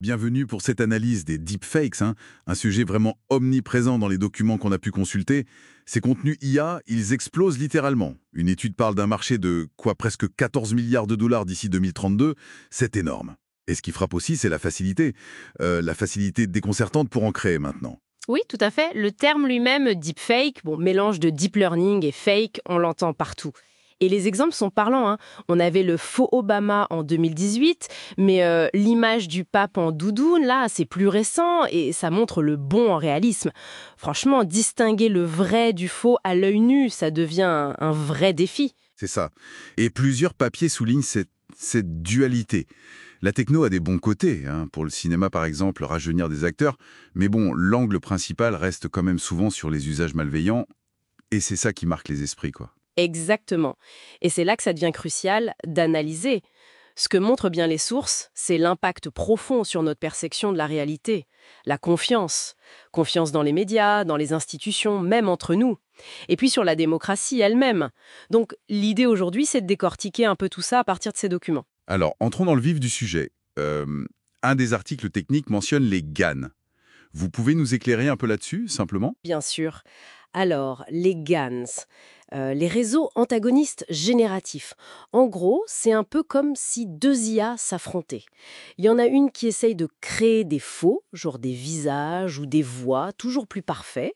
Bienvenue pour cette analyse des deepfakes, un sujet vraiment omniprésent dans les documents qu'on a pu consulter. Ces contenus IA, ils explosent littéralement. Une étude parle d'un marché de presque 14 milliards de dollars d'ici 2032. C'est énorme. Et ce qui frappe aussi, c'est la facilité déconcertante pour en créer maintenant. Oui, tout à fait. Le terme lui-même, deepfake, mélange de deep learning et fake, on l'entend partout. Et les exemples sont parlants, hein. On avait le faux Obama en 2018, mais l'image du pape en doudoune, là, c'est plus récent et ça montre le bon en réalisme. Franchement, distinguer le vrai du faux à l'œil nu, ça devient un vrai défi. C'est ça. Et plusieurs papiers soulignent cette dualité. La techno a des bons côtés, pour le cinéma par exemple, rajeunir des acteurs, mais bon, l'angle principal reste quand même souvent sur les usages malveillants, et c'est ça qui marque les esprits, quoi. Exactement. Et c'est là que ça devient crucial d'analyser. Ce que montrent bien les sources, c'est l'impact profond sur notre perception de la réalité. La confiance. Confiance dans les médias, dans les institutions, même entre nous. Et puis sur la démocratie elle-même. Donc l'idée aujourd'hui, c'est de décortiquer un peu tout ça à partir de ces documents. Alors, entrons dans le vif du sujet. Un des articles techniques mentionne les GAN. Vous pouvez nous éclairer un peu là-dessus, simplement? Bien sûr. Alors, les GANs, les réseaux antagonistes génératifs. En gros, c'est un peu comme si deux IA s'affrontaient. Il y en a une qui essaye de créer des faux, genre des visages ou des voix toujours plus parfaits,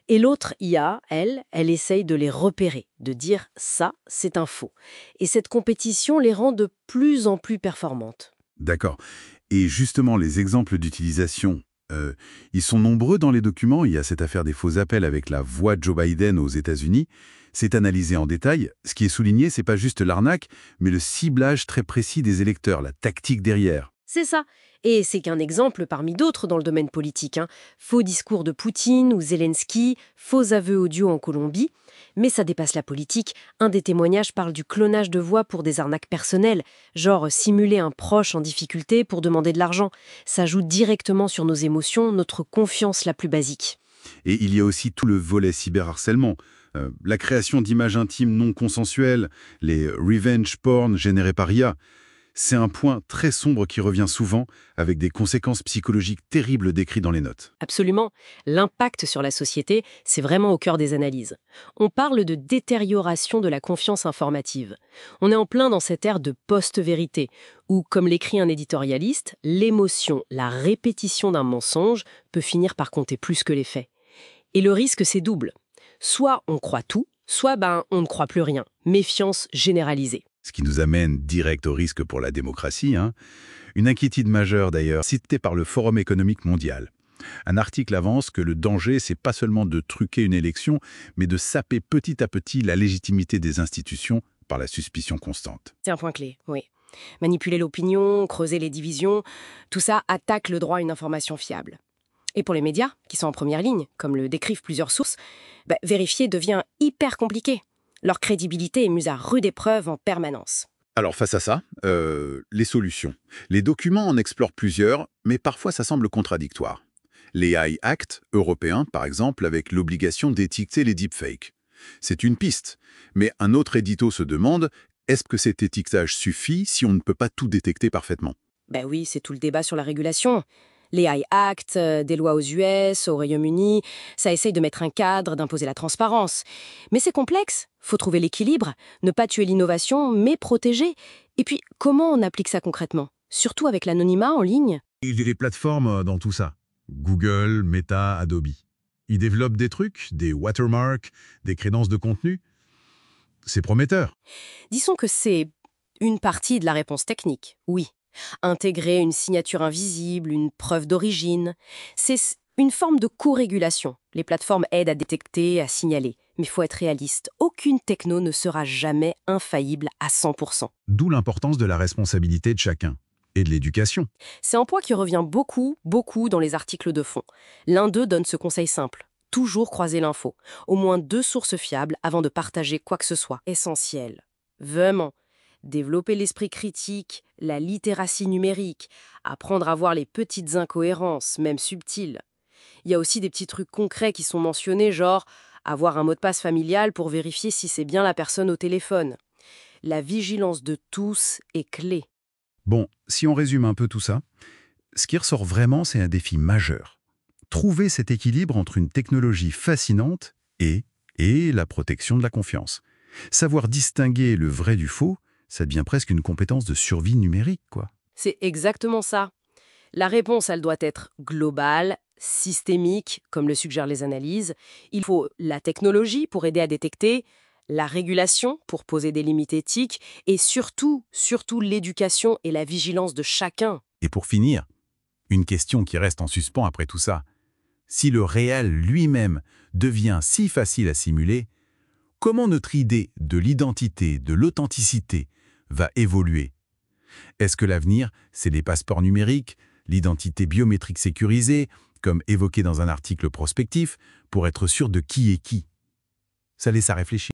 et l'autre IA, elle essaye de les repérer, de dire ça, c'est un faux. Et cette compétition les rend de plus en plus performantes. D'accord. Et justement, les exemples d'utilisation, euh, ils sont nombreux dans les documents. Il y a cette affaire des faux appels avec la voix de Joe Biden aux États-Unis. C'est analysé en détail. Ce qui est souligné, c'est pas juste l'arnaque, mais le ciblage très précis des électeurs, la tactique derrière. C'est ça. Et c'est qu'un exemple parmi d'autres dans le domaine politique, hein. Faux discours de Poutine ou Zelensky, faux aveux audio en Colombie. Mais ça dépasse la politique. Un des témoignages parle du clonage de voix pour des arnaques personnelles, genre simuler un proche en difficulté pour demander de l'argent. Ça joue directement sur nos émotions, notre confiance la plus basique. Et il y a aussi tout le volet cyberharcèlement. La création d'images intimes non consensuelles, les revenge porn générés par IA. C'est un point très sombre qui revient souvent, avec des conséquences psychologiques terribles décrites dans les notes. Absolument. L'impact sur la société, c'est vraiment au cœur des analyses. On parle de détérioration de la confiance informative. On est en plein dans cette ère de post-vérité, où, comme l'écrit un éditorialiste, l'émotion, la répétition d'un mensonge peut finir par compter plus que les faits. Et le risque, c'est double. Soit on croit tout, soit on ne croit plus rien. Méfiance généralisée. Ce qui nous amène direct au risque pour la démocratie. Une inquiétude majeure d'ailleurs, citée par le Forum économique mondial. Un article avance que le danger, c'est pas seulement de truquer une élection, mais de saper petit à petit la légitimité des institutions par la suspicion constante. C'est un point clé, oui. Manipuler l'opinion, creuser les divisions, tout ça attaque le droit à une information fiable. Et pour les médias, qui sont en première ligne, comme le décrivent plusieurs sources, vérifier devient hyper compliqué. Leur crédibilité est mise à rude épreuve en permanence. Alors face à ça, les solutions. Les documents en explorent plusieurs, mais parfois ça semble contradictoire. L'AI Act européen, par exemple, avec l'obligation d'étiqueter les deepfakes. C'est une piste, mais un autre édito se demande, est-ce que cet étiquetage suffit si on ne peut pas tout détecter parfaitement? Oui, c'est tout le débat sur la régulation. Les AI Act, des lois aux US, au Royaume-Uni, ça essaye de mettre un cadre, d'imposer la transparence. Mais c'est complexe. Faut trouver l'équilibre, ne pas tuer l'innovation, mais protéger. Et puis, comment on applique ça concrètement? Surtout avec l'anonymat en ligne. Il y a des plateformes dans tout ça. Google, Meta, Adobe. Ils développent des trucs, des watermarks, des crédences de contenu. C'est prometteur. Disons que c'est une partie de la réponse technique, oui. Intégrer une signature invisible, une preuve d'origine, c'est une forme de co-régulation. Les plateformes aident à détecter, à signaler. Mais il faut être réaliste, aucune techno ne sera jamais infaillible à 100%. D'où l'importance de la responsabilité de chacun. Et de l'éducation. C'est un point qui revient beaucoup, beaucoup dans les articles de fond. L'un d'eux donne ce conseil simple. Toujours croiser l'info. Au moins 2 sources fiables avant de partager quoi que ce soit. Essentiel. Vraiment. Développer l'esprit critique, la littératie numérique, apprendre à voir les petites incohérences, même subtiles. Il y a aussi des petits trucs concrets qui sont mentionnés, genre avoir un mot de passe familial pour vérifier si c'est bien la personne au téléphone. La vigilance de tous est clé. Bon, si on résume un peu tout ça, Ce qui ressort vraiment, c'est un défi majeur. Trouver cet équilibre entre une technologie fascinante et la protection de la confiance. Savoir distinguer le vrai du faux, ça devient presque une compétence de survie numérique, quoi. C'est exactement ça. La réponse, elle doit être globale, systémique, comme le suggèrent les analyses. Il faut la technologie pour aider à détecter, la régulation pour poser des limites éthiques, et surtout l'éducation et la vigilance de chacun. Et pour finir, une question qui reste en suspens après tout ça. Si le réel lui-même devient si facile à simuler, comment notre idée de l'identité, de l'authenticité, va évoluer? Est-ce que l'avenir, c'est des passeports numériques, l'identité biométrique sécurisée, comme évoqué dans un article prospectif, pour être sûr de qui est qui? Ça laisse à réfléchir.